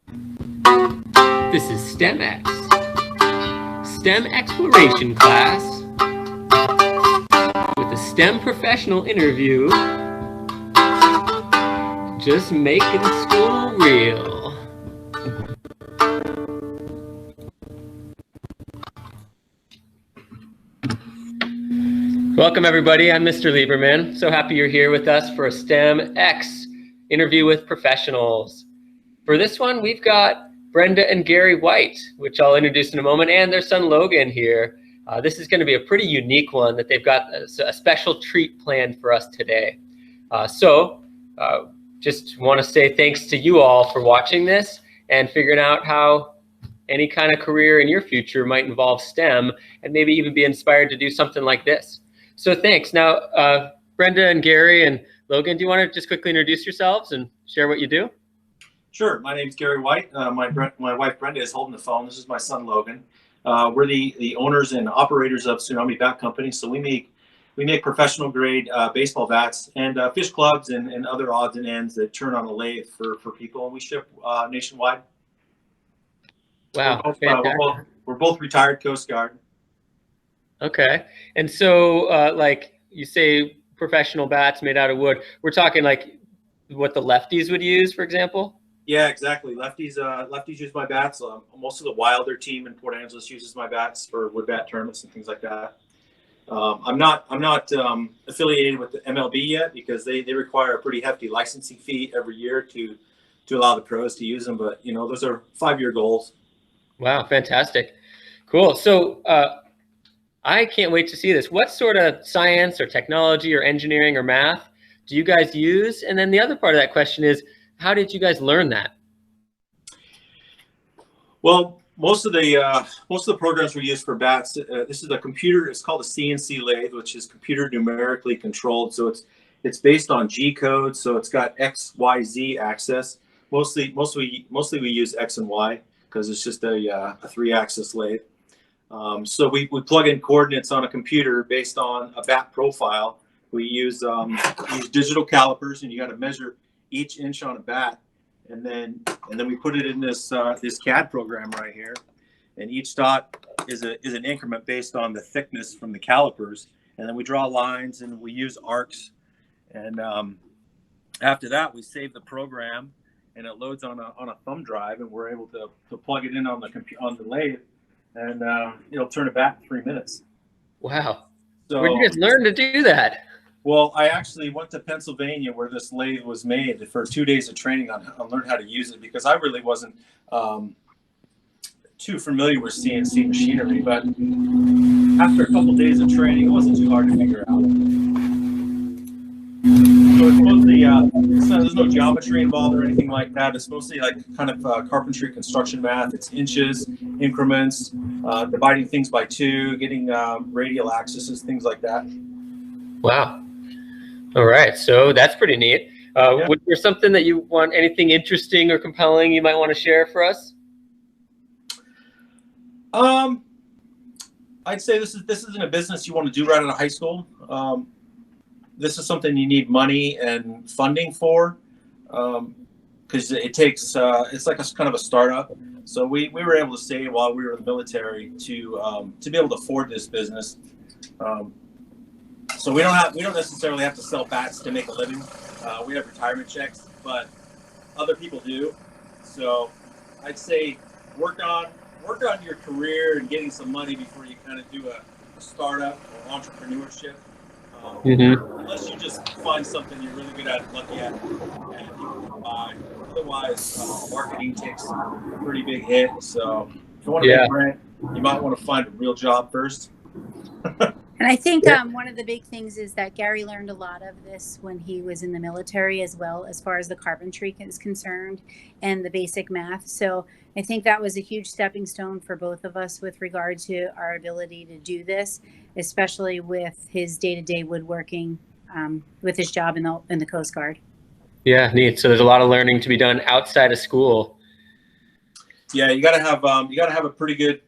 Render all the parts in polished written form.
This is STEMX, STEM exploration class with a STEM professional interview, just making school real. Welcome everybody, I'm Mr. Lieberman. So happy you're here with us for a STEM X interview with professionals. For this one, we've got Brenda and Gary White, which I'll introduce in a moment, and their son Logan here. This is going to be a pretty unique one that they've got a special treat planned for us today. Just want to say thanks to you all for watching this and figuring out how any kind of career in your future might involve STEM and maybe even be inspired to do something like this. So thanks. Now, Brenda and Gary and Logan, do you want to just quickly introduce yourselves and share what you do? Sure. My name's Gary White. My wife Brenda is holding the phone. This is my son Logan. We're the owners and operators of Tsunami Bat Company. So we make professional grade baseball bats and fish clubs and other odds and ends that turn on the lathe for people. And we ship nationwide. Wow. We're both retired Coast Guard. Okay. And so like you say professional bats made out of wood, we're talking like what the lefties would use, for example? Yeah, exactly. Lefties use my bats. Most of the Wilder team in Port Angeles uses my bats for wood bat tournaments and things like that. I'm not affiliated with the MLB yet because they require a pretty hefty licensing fee every year to allow the pros to use them. But you know, those are 5-year goals. Wow, fantastic, cool. So I can't wait to see this. What sort of science or technology or engineering or math do you guys use? And then the other part of that question is, how did you guys learn that? Well, most of the programs we use for bats, this is a computer. It's called a CNC lathe, which is computer numerically controlled. So it's based on G code. So it's got X, Y, Z axis. Mostly we use X and Y because it's just a 3-axis lathe. So we plug in coordinates on a computer based on a bat profile. We use digital calipers, and you got to measure each inch on a bat, and then we put it in this CAD program right here, and each dot is an increment based on the thickness from the calipers, and then we draw lines and we use arcs, and after that we save the program, and it loads on a thumb drive, and we're able to plug it in on the lathe, and it'll turn a bat in 3 minutes. Wow! So, where did you guys learn to do that? Well, I actually went to Pennsylvania where this lathe was made for 2 days of training on learn how to use it because I really wasn't too familiar with CNC machinery. But after a couple of days of training, it wasn't too hard to figure out. So it's mostly there's no geometry involved or anything like that. It's mostly like kind of carpentry construction math. It's inches, increments, dividing things by 2, getting radial axes, things like that. Wow. All right, so that's pretty neat. Yeah. Was there something that you want, anything interesting or compelling you might want to share for us? I'd say this isn't a business you want to do right out of high school. This is something you need money and funding for, because it takes it's like a kind of a startup. So we were able to save while we were in the military to be able to afford this business. So we don't necessarily have to sell bats to make a living. We have retirement checks, but other people do. So I'd say work on your career and getting some money before you kind of do a startup or entrepreneurship. Unless you just find something you're really good at, lucky at, and you can buy. Otherwise, marketing takes a pretty big hit. So if you want to make rent, you might want to find a real job first. And I think one of the big things is that Gary learned a lot of this when he was in the military as well, as far as the carpentry is concerned and the basic math. So I think that was a huge stepping stone for both of us with regard to our ability to do this, especially with his day-to-day woodworking with his job in the Coast Guard. Yeah, neat. So there's a lot of learning to be done outside of school. Yeah, you got to have a pretty good.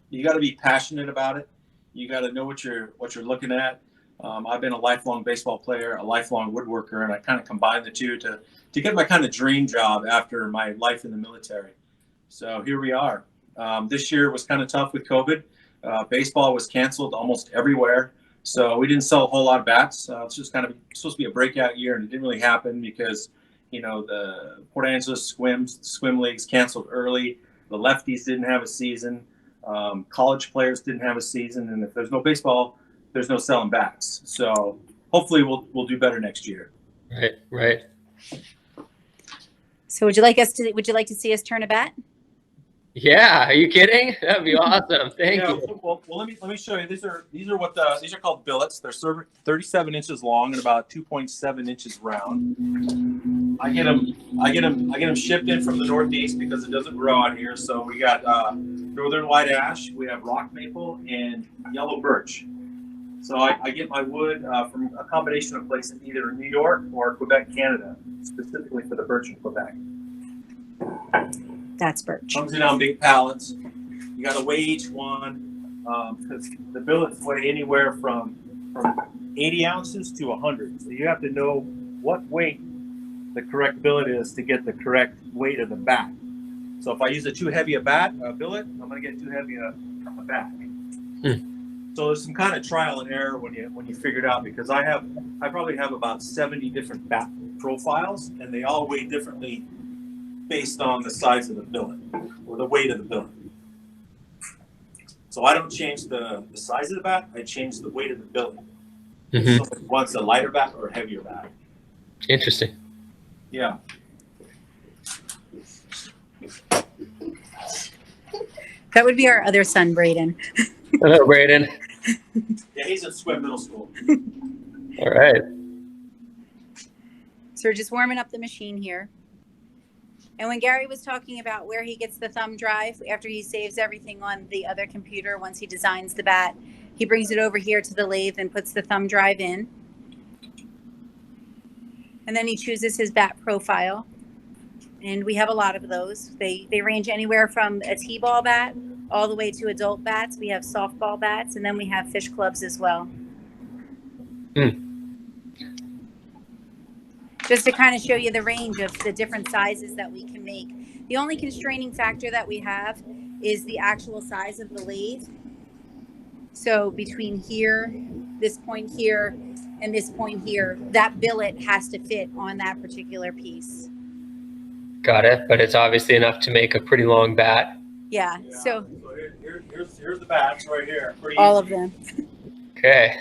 You got to be passionate about it. You got to know what you're looking at. I've been a lifelong baseball player, a lifelong woodworker, and I kind of combined the two to get my kind of dream job after my life in the military. So here we are. This year was kind of tough with COVID. Baseball was canceled almost everywhere. So we didn't sell a whole lot of bats. It's just kind of supposed to be a breakout year, and it didn't really happen because, you know, the Port Angeles swim leagues canceled early. The lefties didn't have a season. College players didn't have a season, and if there's no baseball, there's no selling bats. So hopefully we'll do better next year. Right, right. So would you like to see us turn a bat? Yeah, are you kidding? That'd be awesome. Thank you. Well, let me show you. These are these are called billets. They're 37 inches long and about 2.7 inches round. I get them shipped in from the Northeast because it doesn't grow out here. So we got northern white ash, we have rock maple, and yellow birch. So I get my wood from a combination of places, either New York or Quebec, Canada, specifically for the birch in Quebec. That's birch. Comes in on big pallets. You got to weigh each one because the billets weigh anywhere from 80 ounces to 100. So you have to know what weight the correct billet is to get the correct weight of the bat. So if I use too heavy a billet, I'm going to get too heavy a bat. So there's some kind of trial and error when you figure it out, because I probably have about 70 different bat profiles, and they all weigh differently based on the size of the billet or the weight of the billet. So I don't change the size of the bat, I change the weight of the billet. So it wants a lighter bat or a heavier bat. Interesting. Yeah. That would be our other son, Braden. Hello, Braden. Yeah, he's at Sequim Middle School. All right. So we're just warming up the machine here. And when Gary was talking about where he gets the thumb drive, after he saves everything on the other computer, once he designs the bat, he brings it over here to the lathe and puts the thumb drive in. And then he chooses his bat profile. And we have a lot of those. They range anywhere from a T-ball bat all the way to adult bats. We have softball bats, and then we have fish clubs as well. Just to kind of show you the range of the different sizes that we can make. The only constraining factor that we have is the actual size of the lathe. So between here, this point here, and this point here, that billet has to fit on that particular piece. Got it. But it's obviously enough to make a pretty long bat. Yeah. So here's the bats right here. Pretty all easy. of them. Okay.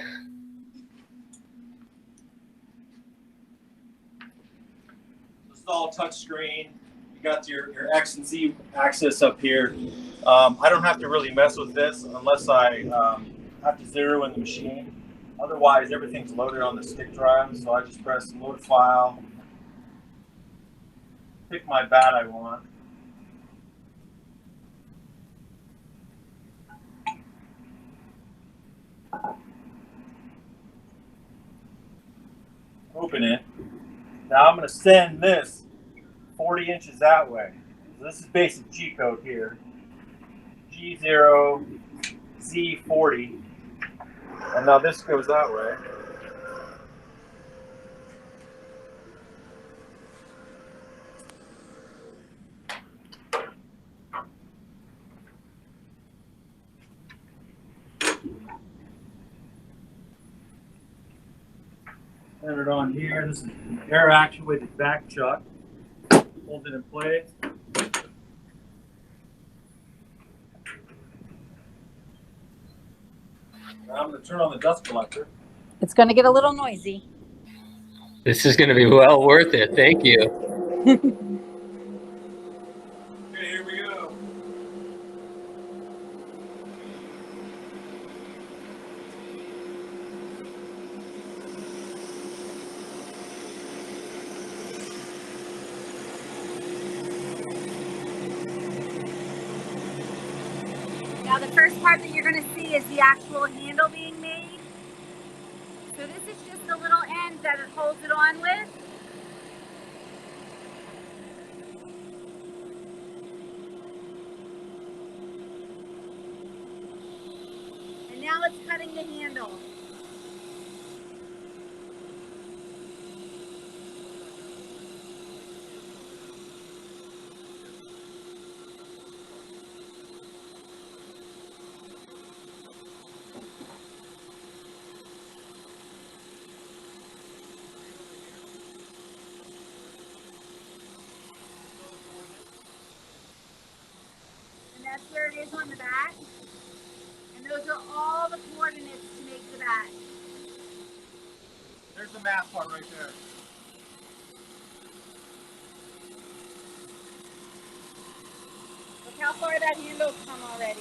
This is all touch screen. You got your X and Z axis up here. I don't have to really mess with this unless I have to zero in the machine. Otherwise, everything's loaded on the stick drive. So I just press load file, pick my bat I want. Open it. Now I'm going to send this 40 inches that way. So this is basic G code here. G0, Z40. And now this goes that way. Center it on here. This is an air actuated back chuck. Hold it in place. Now I'm going to turn on the dust collector. It's going to get a little noisy. This is going to be well worth it. Thank you. Okay, here we go. Now the first part that you're going to see is the actual handle being made. So this is just the little end that it holds it on with. And now it's cutting the handle. That's where it is on the bat. And those are all the coordinates to make the bat. There's the math part right there. Look how far that handle's come already.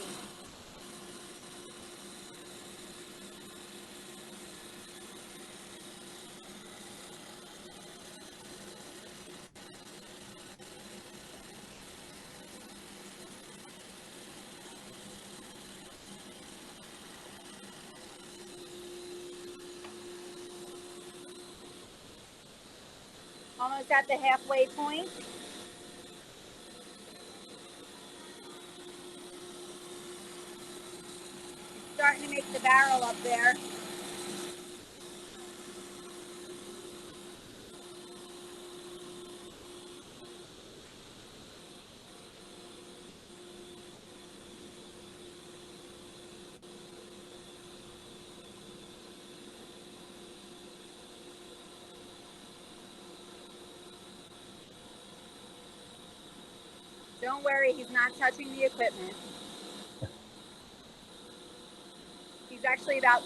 Almost at the halfway point. Starting to make the barrel up there. Don't worry, he's not touching the equipment. He's actually about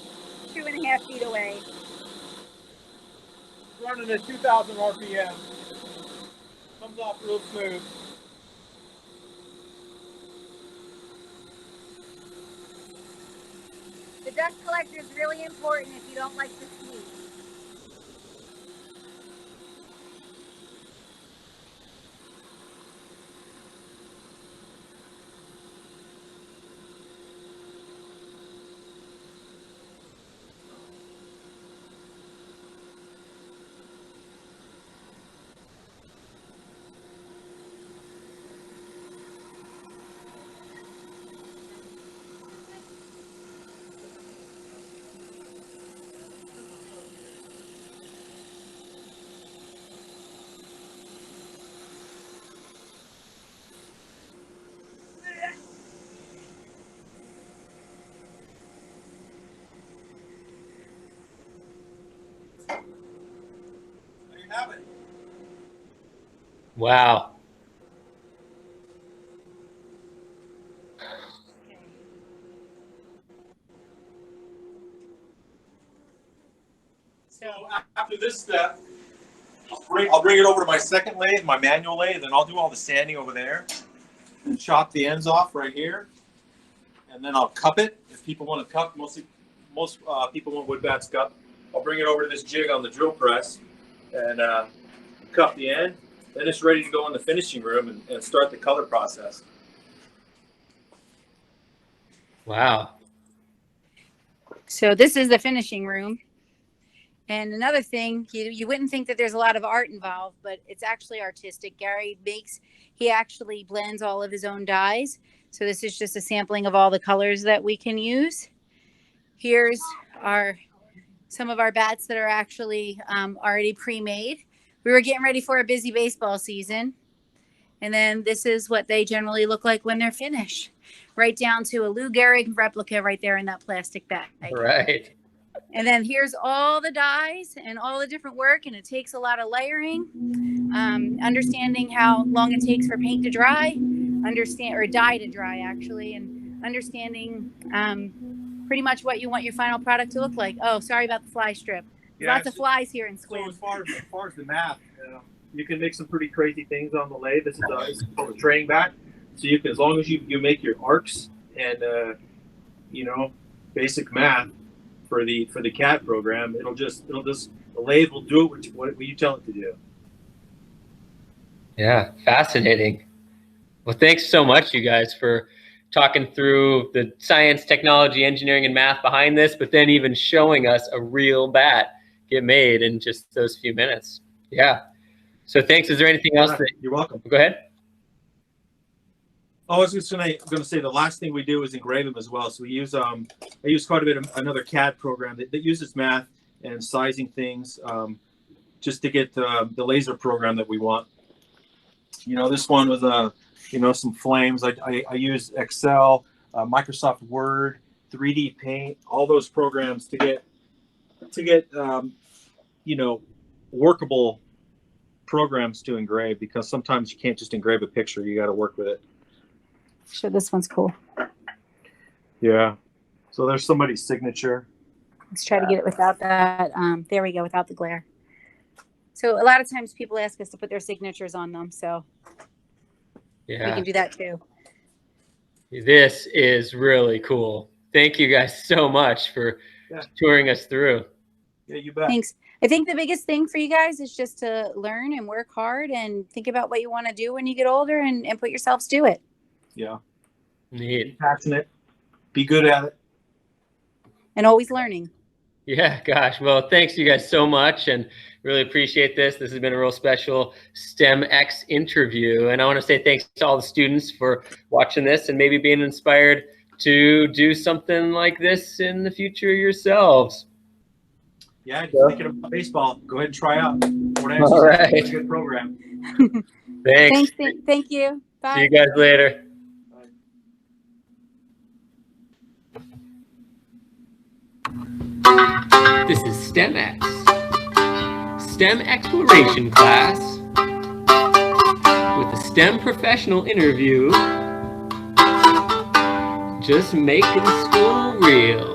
2.5 feet away. Running at 2,000 RPM. Comes off real smooth. The dust collector is really important if you don't like the squeak. There you have it. Wow. So after this step, I'll bring it over to my second lathe, my manual lathe, and I'll do all the sanding over there and chop the ends off right here. And then I'll cup it. If people want to cup, most people want wood bats cup. I'll bring it over to this jig on the drill press and cup the end. Then it's ready to go in the finishing room and start the color process. Wow. So this is the finishing room. And another thing, you wouldn't think that there's a lot of art involved, but it's actually artistic. He actually blends all of his own dyes. So this is just a sampling of all the colors that we can use. Here's some of our bats that are actually already pre-made. We were getting ready for a busy baseball season. And then this is what they generally look like when they're finished. Right down to a Lou Gehrig replica right there in that plastic bag. Right. And then here's all the dyes and all the different work, and it takes a lot of layering, understanding how long it takes for paint to dry, or dye to dry actually, and understanding pretty much what you want your final product to look like. Oh, sorry about the fly strip. There's lots of flies here in Sequim. So as far as the math, you can make some pretty crazy things on the lathe. This is called a training bat. So you can, as long as you make your arcs and basic math for the CAD program, the lathe will do what you tell it to do. Yeah, fascinating. Well, thanks so much, you guys, for talking through the science, technology, engineering, and math behind this, but then even showing us a real bat get made in just those few minutes. Yeah. So thanks. Is there anything else? You're welcome. Go ahead. Oh, I was just going to say the last thing we do is engrave them as well. So we use I use quite a bit of another CAD program that uses math and sizing things just to get the laser program that we want. This one was some flames. I use Excel, Microsoft Word, 3D Paint, all those programs to get workable programs to engrave, because sometimes you can't just engrave a picture. You got to work with it. Sure, this one's cool. Yeah. So there's somebody's signature. Let's try to get it without that. There we go, without the glare. So a lot of times people ask us to put their signatures on them, so we Yeah, can do that too. this is really cool. Thank you guys so much for touring us through. Yeah, you bet. Thanks. I think the biggest thing for you guys is just to learn and work hard and think about what you want to do when you get older and put yourselves to it. Yeah. Neat. Be passionate. Be good at it. And always learning. Yeah, gosh. Well, thanks you guys so much, and really appreciate this. This has been a real special STEMX interview, and I want to say thanks to all the students for watching this and maybe being inspired to do something like this in the future yourselves. Yeah, just thinking about baseball. Go ahead and try out. All right. It's a good program. Thanks. Thank you. Bye. See you guys later. This is STEMX, STEM exploration class with a STEM professional interview, just making school real.